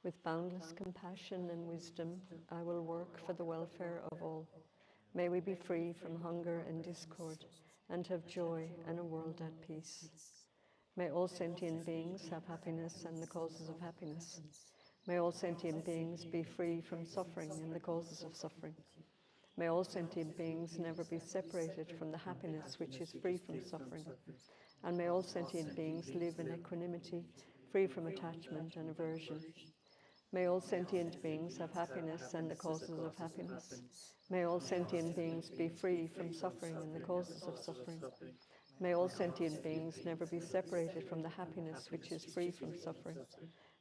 With boundless compassion and wisdom, I will work for the welfare of all. May we be free from hunger and discord, and have joy and a world at peace. May all sentient beings have happiness and the causes of happiness. May all sentient beings be free from suffering and the causes of suffering. May all sentient beings never be separated from the happiness which is free from suffering. And may all sentient beings live in equanimity, free from attachment and aversion. May all sentient beings have happiness and the causes of happiness. May all sentient beings be free from suffering and the causes of suffering. May all sentient beings never be separated from the happiness which is free from suffering.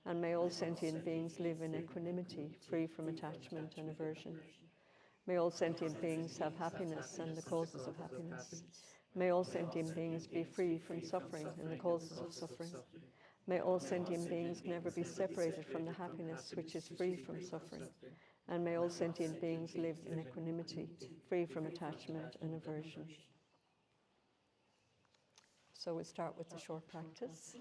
And may all sentient beings live in equanimity, free from attachment and aversion. May all sentient beings have happiness and the causes of happiness. May all sentient beings be free from suffering and the causes of suffering. May all sentient beings never be separated from the happiness which is free from suffering. And may all sentient beings live in equanimity, free from attachment and aversion. So we start with the short practice.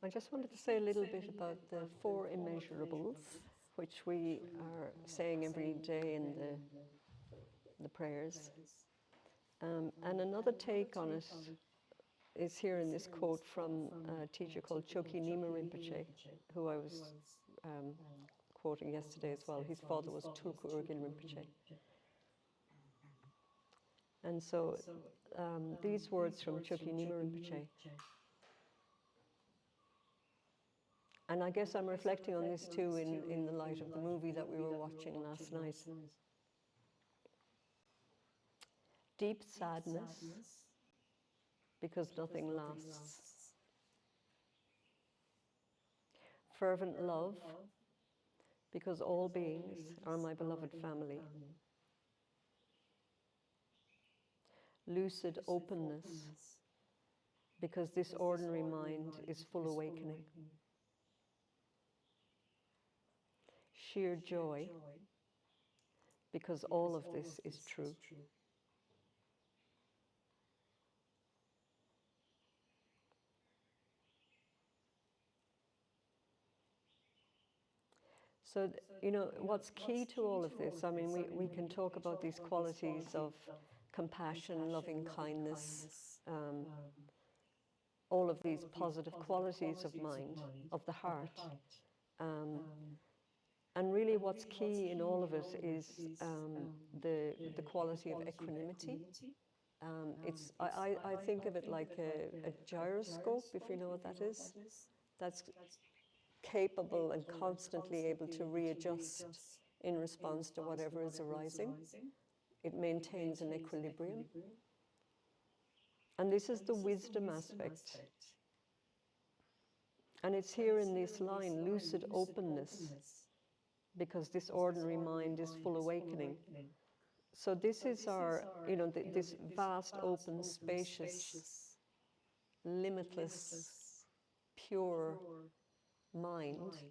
I just wanted to say a little bit about the four immeasurables, which we are saying every day in the prayers. And another take on it is here in this quote from a teacher called Chokyi Nyima Rinpoche, who I was quoting yesterday as well. His father was Tulku Urgyen Rinpoche. And so these words from Chokyi Nyima Rinpoche, and I guess I'm reflecting on this too in the light of the movie that we were watching last night. Deep sadness, because nothing lasts. Fervent love, because all beings are my beloved family. Lucid openness, because this ordinary mind is full awakening. Sheer joy, because all of this is true. So, you know, what's key to all of this, I mean, we can talk about these qualities of compassion, loving kindness, all of these positive qualities of mind, of the heart. And really what's key in all of it is the quality of equanimity. I think of it like a gyroscope, if you know what that is. That's capable and constantly able to readjust in response to whatever is arising. It maintains an equilibrium. And this is the wisdom aspect. And it's here in this line, lucid openness. because this ordinary mind is full awakening. So this is our, this vast, open, spacious, limitless, pure mind.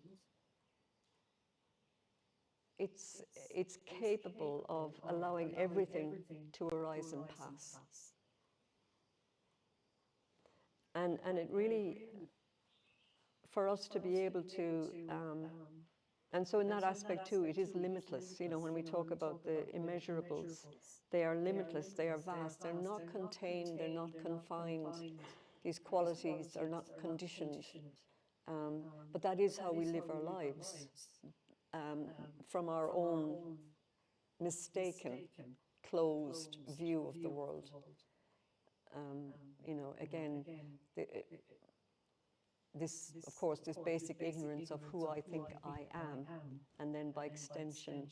It's capable of allowing everything to arise and pass. And it really, for us to be able to, and so in that aspect too, it is limitless. When we talk about the immeasurables, they are limitless, they are vast, they're not contained, they're not confined. These qualities are not conditioned. But that is how we live our lives, from our own mistaken, closed view of the world. Again, this, of course, this basic ignorance of who I think I am, and then by extension,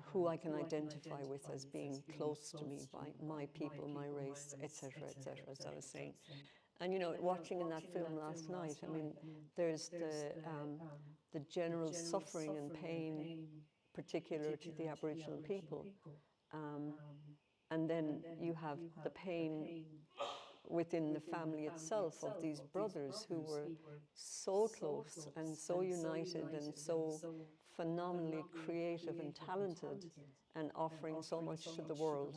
who I can identify with as being close to me, by my people, my race, etc., as I was saying. And watching in that film last night, I mean, there's the general suffering and pain particular to the Aboriginal people. And then you have the pain within the family itself of these brothers who were so close and so united and so phenomenally creative and talented and offering so much to the world.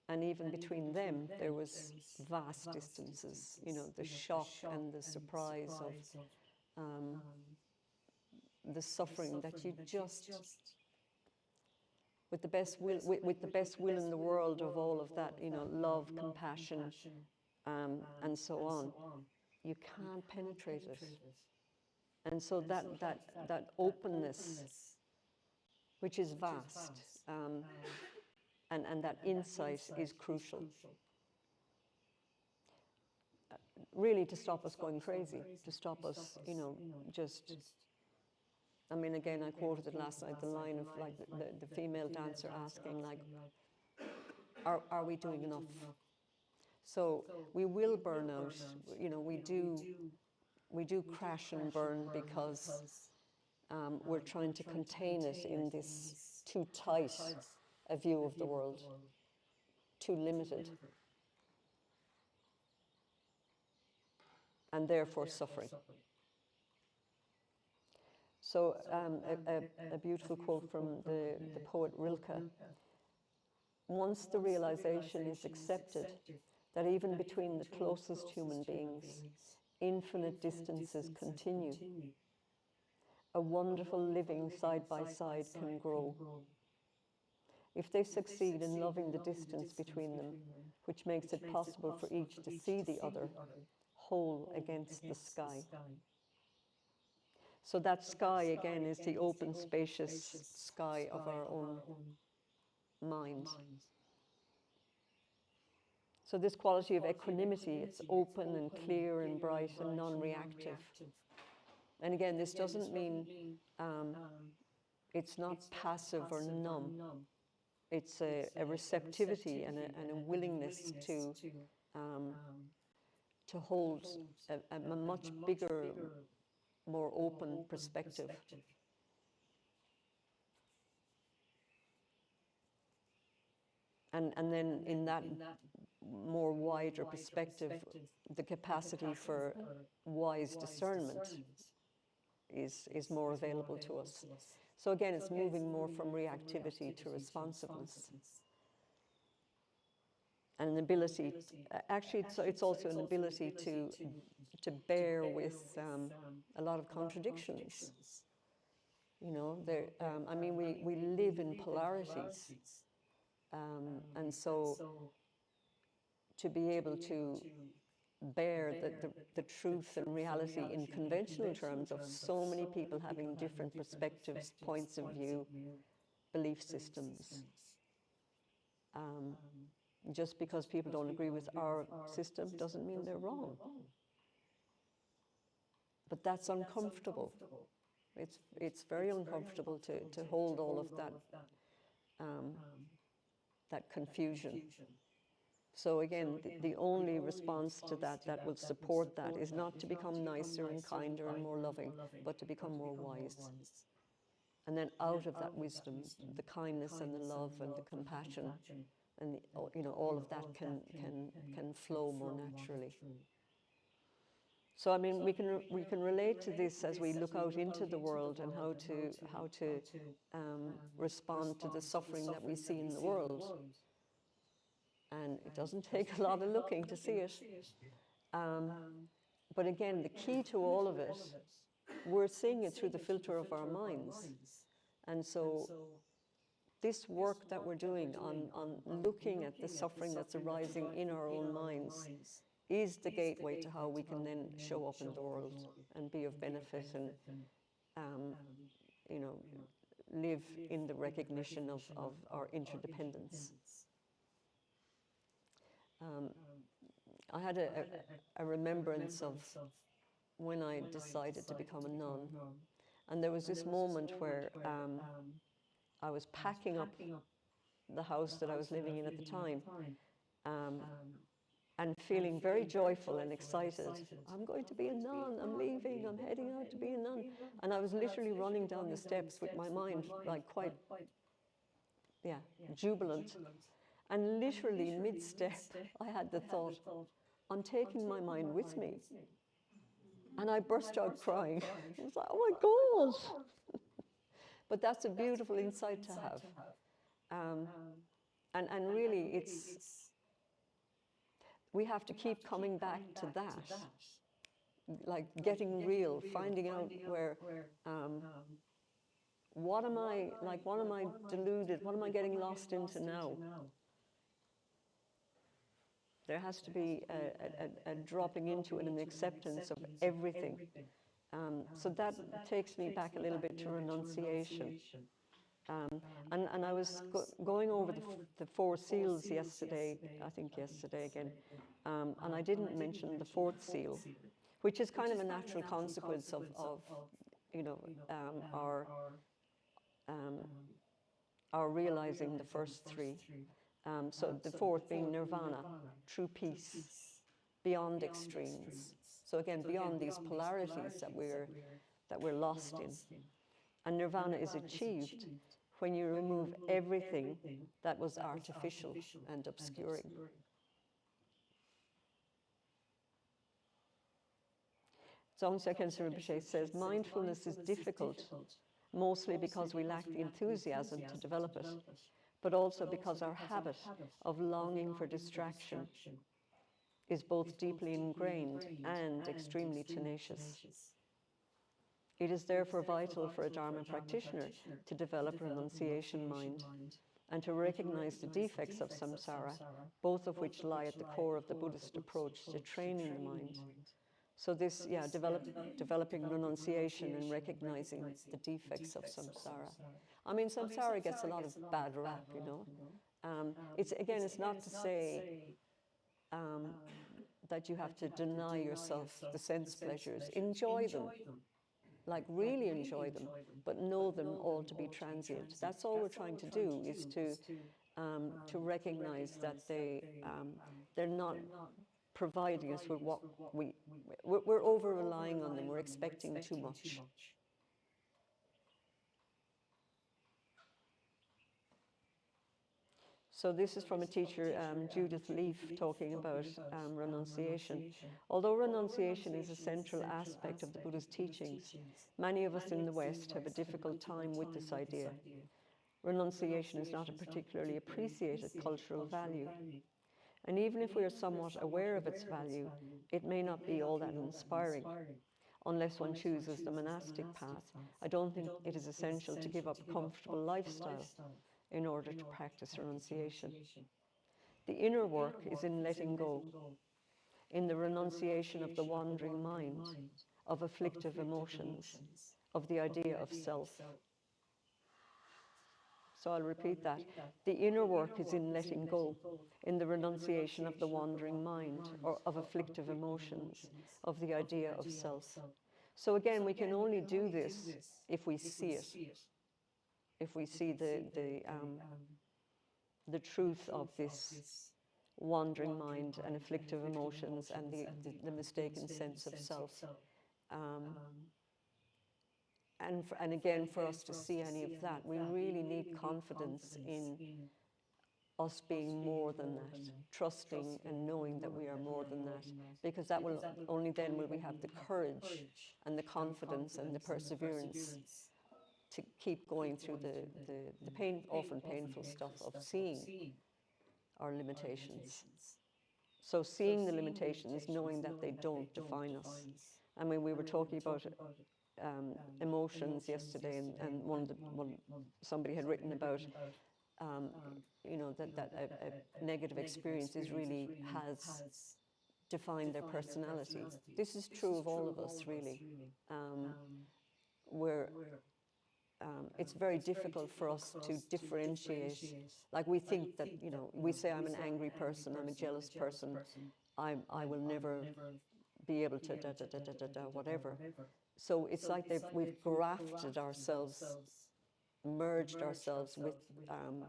And even between them, there was vast distances, the shock and the surprise of the suffering that you just, with the best will, with the best will in the world of all of that, love, compassion, and so on, you can't penetrate it. And so that openness, which is vast, and that insight is crucial, really, to stop us going crazy, to stop us, just. I mean, again, I quoted it last night, the line of like the female dancer asking, like, are we doing enough? So we will burn out. We do crash and burn because we're trying to contain it in this too tight a view of the world, too limited, and therefore suffering. So a beautiful quote from the poet Rilke: once the realization is accepted that even between the closest human beings, infinite distances continue, a wonderful living side by side can grow. If they succeed in loving the distance between them, which makes it possible for each to see the other, whole against the sky. So that sky, again, is the open, spacious sky of our own mind. So this quality of equanimity, it's open and clear and bright and non-reactive. And again, this doesn't mean it's not passive or numb. It's a receptivity and a willingness to hold a much bigger, more open perspective. And then in that more wider perspective, the capacity for wise discernment is more available to us. So again, it's moving more from reactivity to responsiveness. And an ability, actually, it's also an ability to bear with a lot of contradictions. I mean, we live in polarities. And so to be able to bear the truth and reality in conventional terms of so many people having different perspectives, points of view, belief systems. Just because people don't agree with our system doesn't mean they're wrong. But that's uncomfortable. It's very uncomfortable to hold all of that confusion. So again, the only response to that will support that is not to become nicer and kinder and more loving, but to become more wise. And then out of that wisdom, the kindness and the love and the compassion and all of that can flow more naturally. So I mean, we can relate to this as we look out into the world and how to respond to the suffering that we see in the world. And it doesn't take a lot of looking to see it. But again, the key to all of it, we're seeing it through the filter of our minds. And so this work that we're doing on looking at the suffering that's arising in our own minds is the gateway to how we can then show up in the world and be of benefit and, you know, live in the recognition of our interdependence. I had a remembrance of when I decided to become a nun. And there was this moment where I was packing up the house that I was living in at the time, and feeling very joyful and excited. I'm going to be a nun, I'm leaving, I'm heading out to be a nun. And I was literally running down the steps with my mind like quite, jubilant. And literally mid-step, I had the thought, I'm taking my mind with me. And I burst out crying. I was like, oh my God. But that's a beautiful insight to have. And really, we have to keep coming back to that, like getting real, finding out where, what am I deluded, what am I getting lost into now? There has to be a dropping into it, an acceptance of everything. So that takes me back a little bit to renunciation. And I was going over the four seals yesterday, I think yesterday again, and I didn't mention the fourth seal, which is kind of a natural consequence of our realizing the first three. So the fourth being nirvana, true peace, beyond extremes. So again, beyond these polarities that we're lost in. And nirvana is achieved when you remove everything that was artificial and obscuring. Dzongchen Khyentse Rinpoche says, mindfulness is difficult, mostly because we lack the enthusiasm to develop it, but also because our habit of longing for distraction is both deeply ingrained and extremely tenacious. It is therefore vital for a Dharma practitioner to develop a renunciation mind and to recognize the defects of samsara, both of which lie at the core of the Buddhist approach to training the mind. So this, developing renunciation and recognizing the defects of samsara. I mean, samsara gets a lot of bad rap, you know. It's not to say that you have to deny yourself the sense pleasures. Enjoy them, like really enjoy them, but know them all to be transient. That's all we're trying to do, is to recognize that they're not providing us with what we're over relying on them. We're expecting too much. So this is from a teacher, Judith Leaf, talking about renunciation. Although renunciation is a central aspect of the Buddha's teachings, many of us in the West have a difficult time with this idea. Renunciation is not a particularly appreciated cultural value. And even if we are somewhat aware of its value, it may not be all that inspiring. Unless one chooses the monastic path, I don't think it is essential to give up a comfortable lifestyle in order to practice renunciation. The inner work is in letting go, in the renunciation of the wandering mind, of afflictive emotions, of the idea of self. So I'll repeat that. The inner work is in letting go, in the renunciation of the wandering mind, or of afflictive emotions, of the idea of self. So again, we can only do this if we see it, if we see the truth of this wandering mind and afflictive emotions and the mistaken sense of self. and again, for us to see any of that, we really need confidence in us being more than that, trusting and knowing that we are more than that, because that will only then will we have the courage and the confidence and the perseverance to keep going through the pain, often painful stuff of seeing our limitations. So seeing the limitations, knowing that they don't define us. I mean, we were talking about emotions yesterday, and somebody had written about um, that a negative experience is really has defined their personality. This is true of all of us, really. Where it's very difficult for us to differentiate. Like we think that, we say I'm an angry person, I'm a jealous person, I will never be able to da da da da da da whatever. So it's like we've grafted ourselves, merged ourselves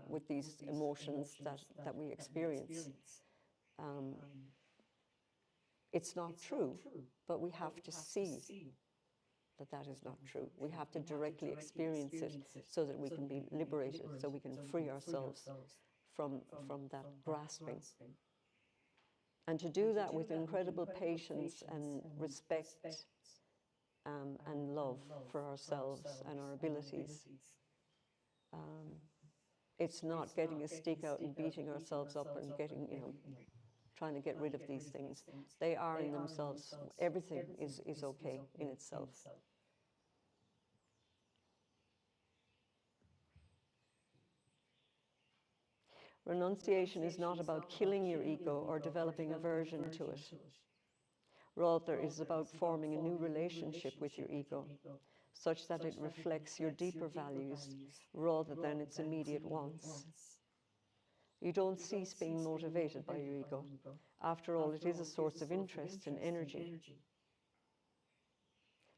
with these emotions that we experience. It's not true, but we have to see that that is not true. We have to directly experience it so that we can be liberated, so we can free ourselves from that grasping. And to do that with incredible patience and respect and love for ourselves and our abilities. It's not getting a stick out and beating ourselves up and trying to get rid of these things. They are in themselves. Everything is okay in itself. Renunciation is not about killing your ego or developing aversion to it. Rather, it is about forming a new relationship with your ego, such that it reflects your deeper values rather than its immediate wants. You don't cease being motivated by your ego. After all, it is a source of interest and energy.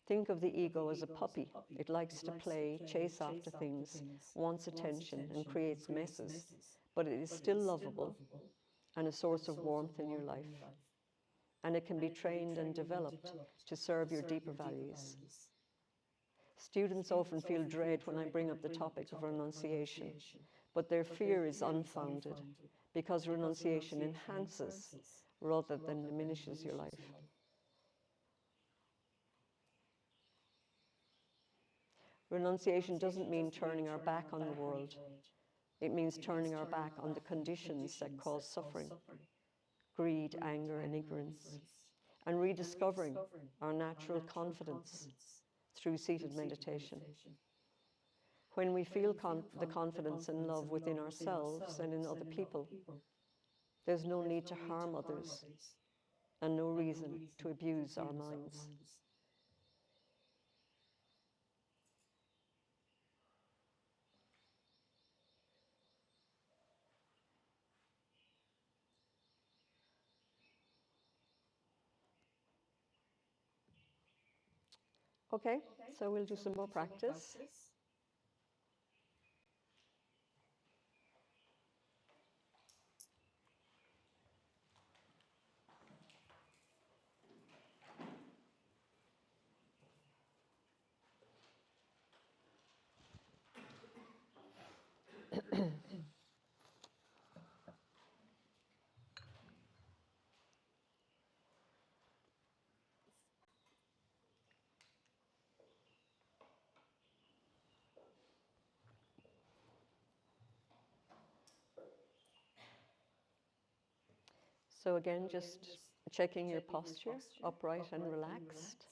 Think of the ego as a puppy. It likes to play, chase after things, wants attention, and creates messes, but it is still lovable and a source of warmth in your life. And it can be trained and developed to serve your deeper values. Students often feel dread when I bring up the topic of renunciation, but their fear is unfounded because renunciation enhances rather than diminishes your life. Renunciation doesn't mean turning our back on the world. It means turning our back on the conditions that cause suffering, greed, anger, and ignorance, and rediscovering our natural confidence through seated meditation. When we feel the confidence and love within ourselves and in other people, there's no need to harm others and no reason to abuse our minds. Okay, so we'll do some more practice. So again, just checking your posture, upright and relaxed.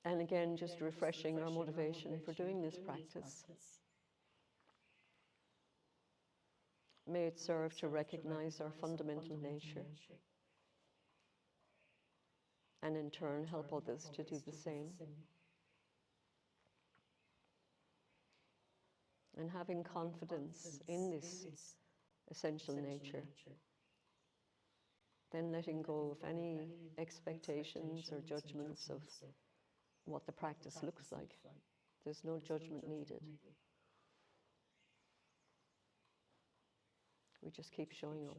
And again, just refreshing our motivation for doing this practice. May it serve to recognize our fundamental nature and in turn help others to do the same. And having confidence in this essential nature, then letting go of any expectations or judgments of what the practice looks like. There's no judgment needed. We just keep showing up.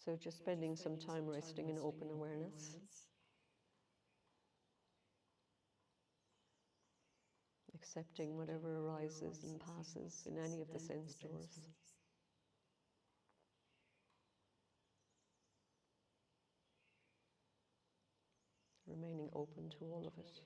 So just spending some time resting in open awareness, accepting whatever arises and passes in any of the sense doors. Remaining open to all of it.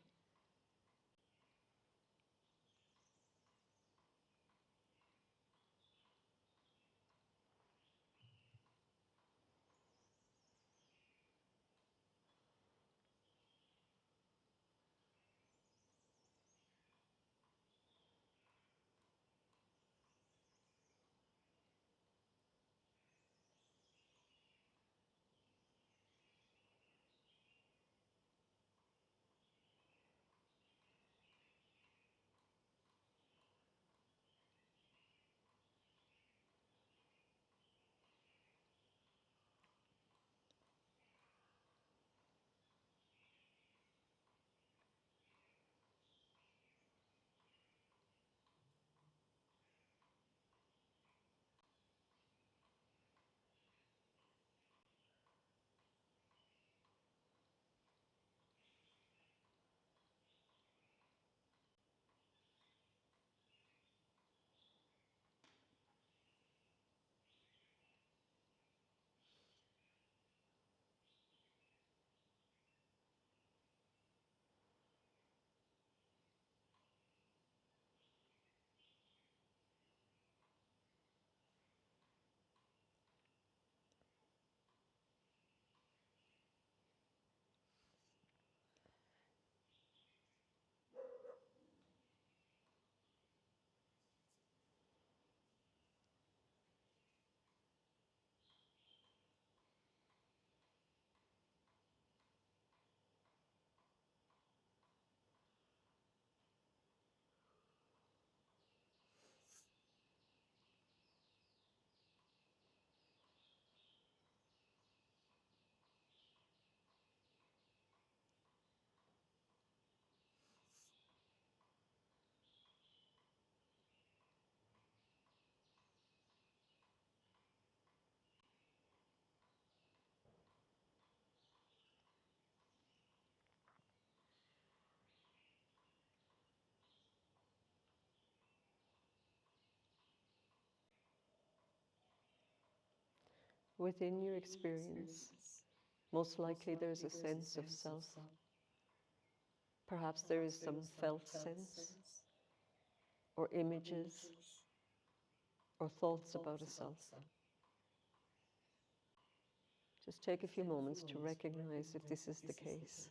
Within your experience, most likely there's a sense of self. Perhaps there is some felt sense, or images, or thoughts about a self. Just take a few moments to recognize if this is the case.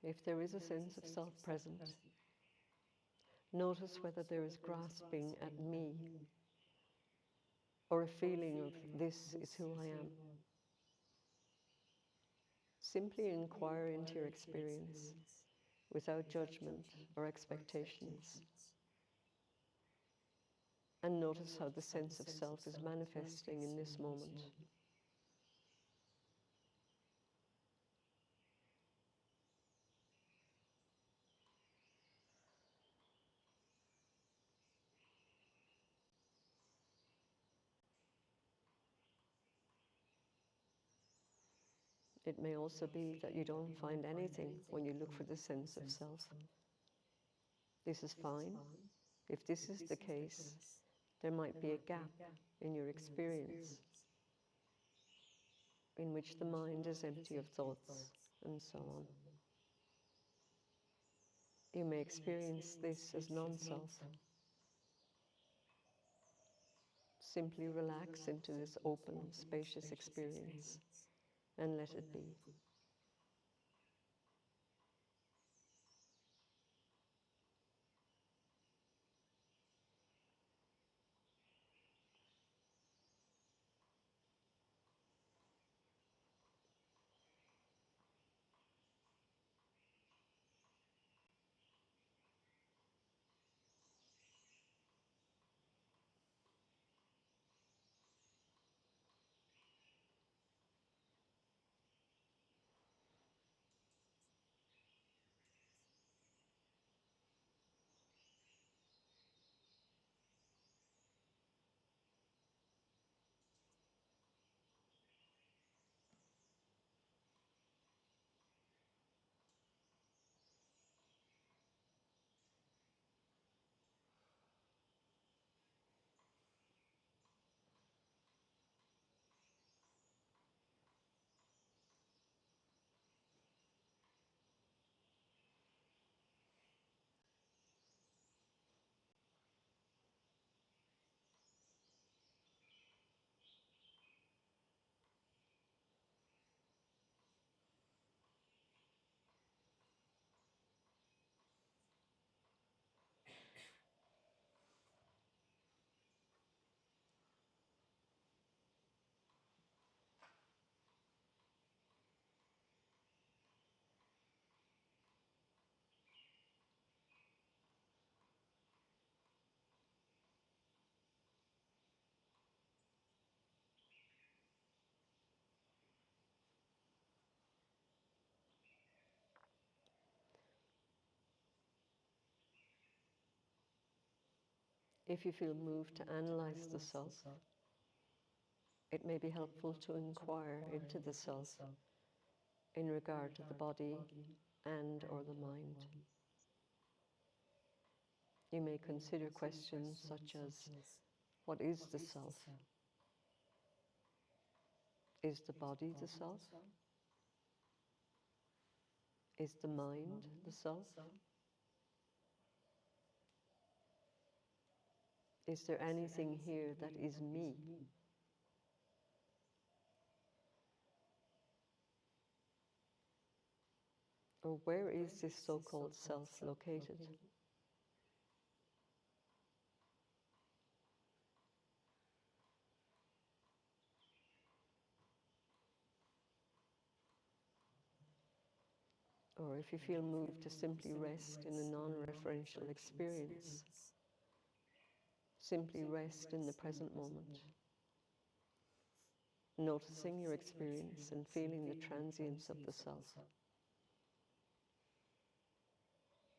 If there is a sense of self present, notice whether there is grasping at me or a feeling of this is who I am. Simply inquire into your experience without judgment or expectations, and notice how the sense of self is manifesting in this moment. It may also be that you don't find anything when you look for the sense of self. This is fine. If this is the case, there might be a gap in your experience in which the mind is empty of thoughts and so on. You may experience this as non-self. Simply relax into this open, spacious experience and let it be. If you feel moved to analyze the self, it may be helpful to inquire into the self in regard to the body and or the mind. You may consider questions such as, what is the self? Is the body the self? Is the mind the self? Is there anything here that is me? Or where is this so-called self located? Or if you feel moved to simply rest in a non-referential experience, simply rest in the present moment, noticing your experience and feeling the transience of the self.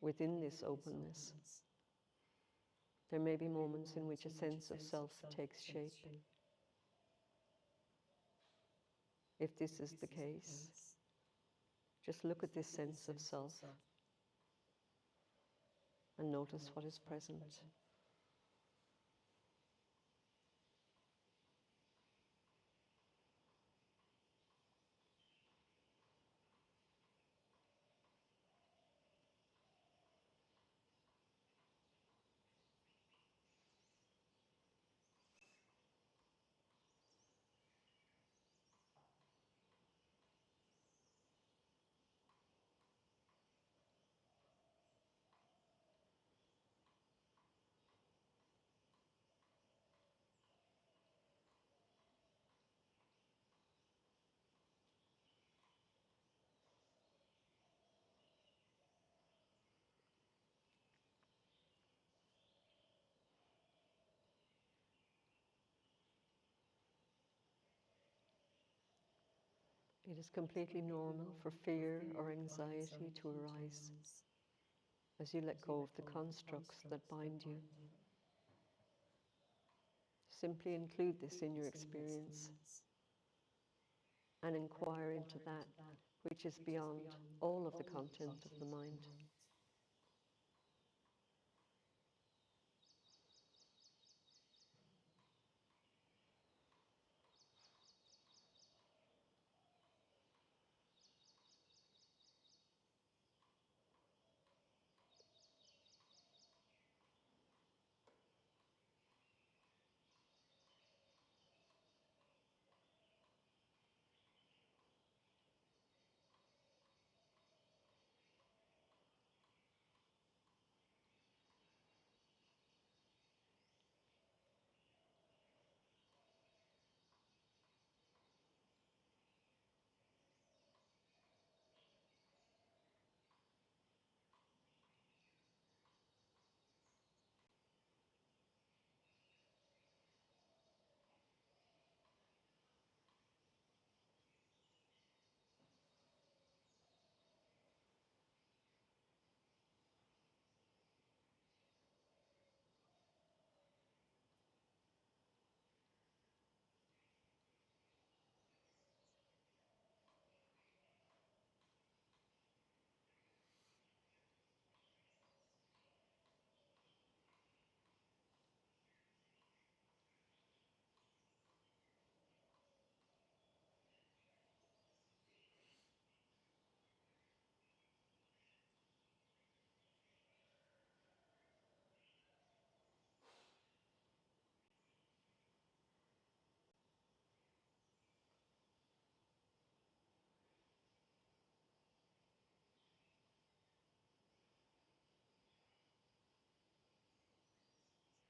Within this openness, there may be moments in which a sense of self takes shape. If this is the case, just look at this sense of self and notice what is present. It is completely normal for fear or anxiety to arise as you let go of the constructs that bind you. Simply include this in your experience and inquire into that which is beyond all of the content of the mind.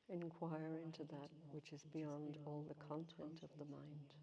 Inquire into that which is beyond all the content of the mind.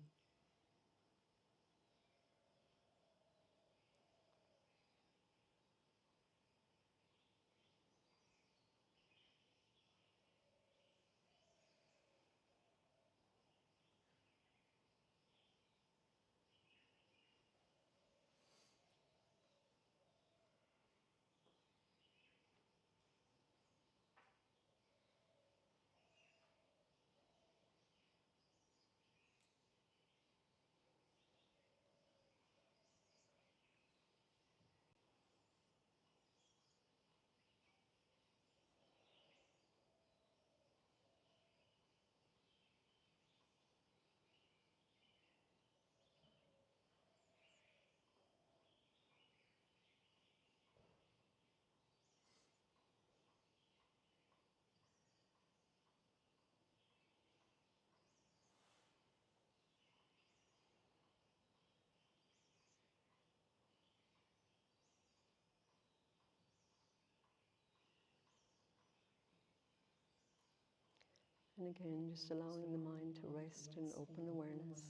And again, just allowing the mind to rest in open awareness.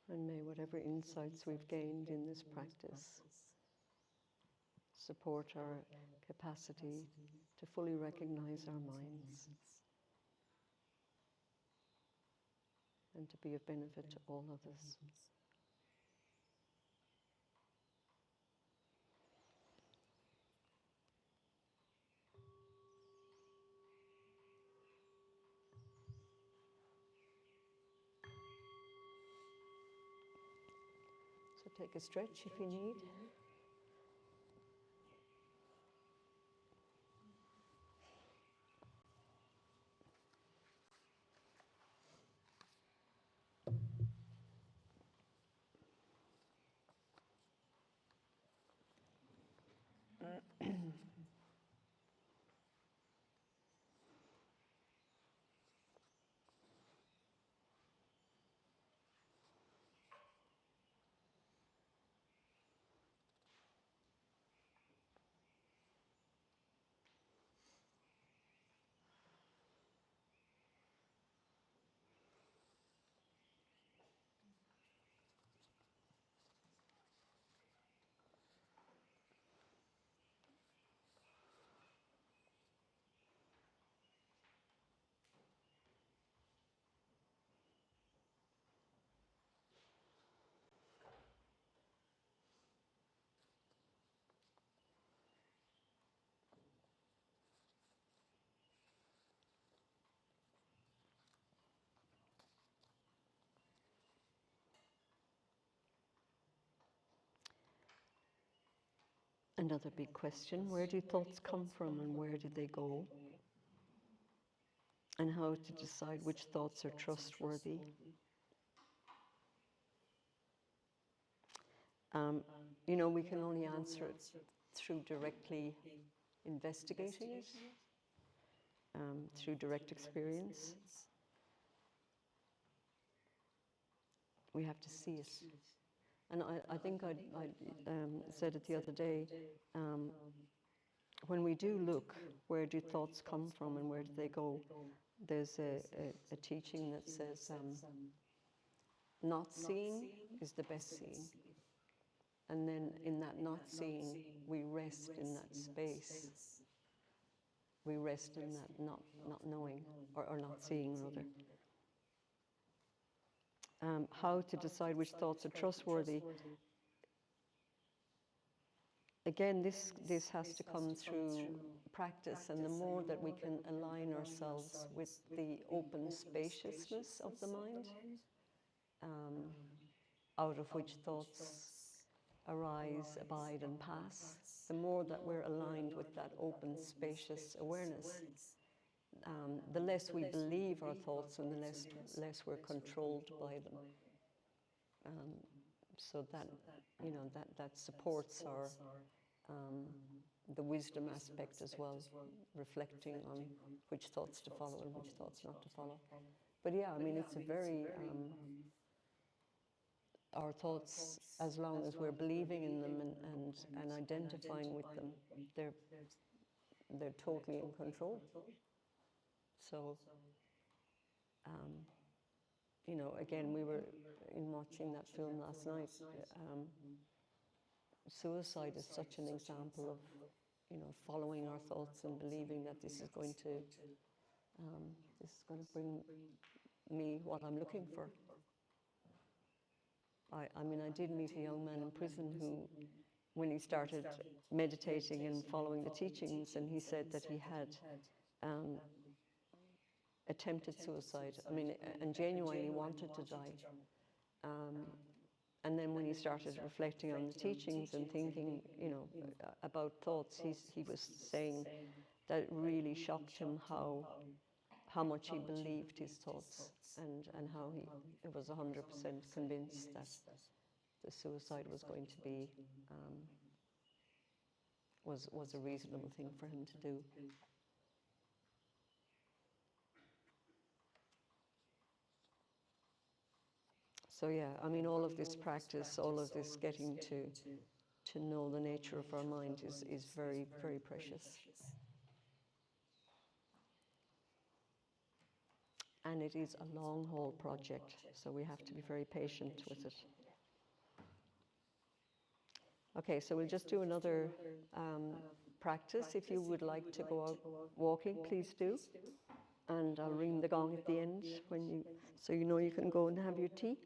And may whatever insights we've gained in this practice support our capacity to fully recognize our minds and to be of benefit to all others. So take a stretch if you need. Another big question, where do thoughts come from and where do they go? And how to decide which thoughts are trustworthy. Um, we can only answer it through directly investigating it, through direct experience. We have to see it. And I think I said it the other day, when we do look, where do thoughts come from and where do they go? There's a teaching that says not seeing is the best seeing. And then in that not seeing, we rest in that space. We rest in that not knowing, or not seeing, rather. How to decide which thoughts are trustworthy. Again, this has to come through practice, and the more that we can align ourselves with the open spaciousness of the mind, out of which thoughts arise, abide, and pass, the more that we're aligned with that open, spacious awareness, the less we believe our thoughts and the less we're controlled by them. So that, that supports our the wisdom aspect as well, reflecting on which thoughts to follow and which thoughts not to follow. But yeah, I mean, it's a very, our thoughts, as long as we're believing in them and identifying with them, they're totally in control. So, again, we were in watching that film last night. Suicide is such an example of, following our thoughts and believing that this is going to bring me what I'm looking for. I mean, I did meet a young man in prison who, when he started meditating and following the teachings, and he said that he had attempted suicide. I mean, and genuinely wanted to die. And then when he started reflecting on the teachings and thinking, about thoughts, he was saying that it really shocked him how much he believed his thoughts, and how he was 100% convinced that the suicide was going to be, was a reasonable thing for him to do. So yeah, I mean, all of this practice, all of this getting to know the nature of our mind is very, very precious. And it is a long haul project, so we have to be very patient with it. Okay, so we'll just do another practice. If you would like to go out walking, please do. And I'll ring the gong at the end so you know you can go and have your tea.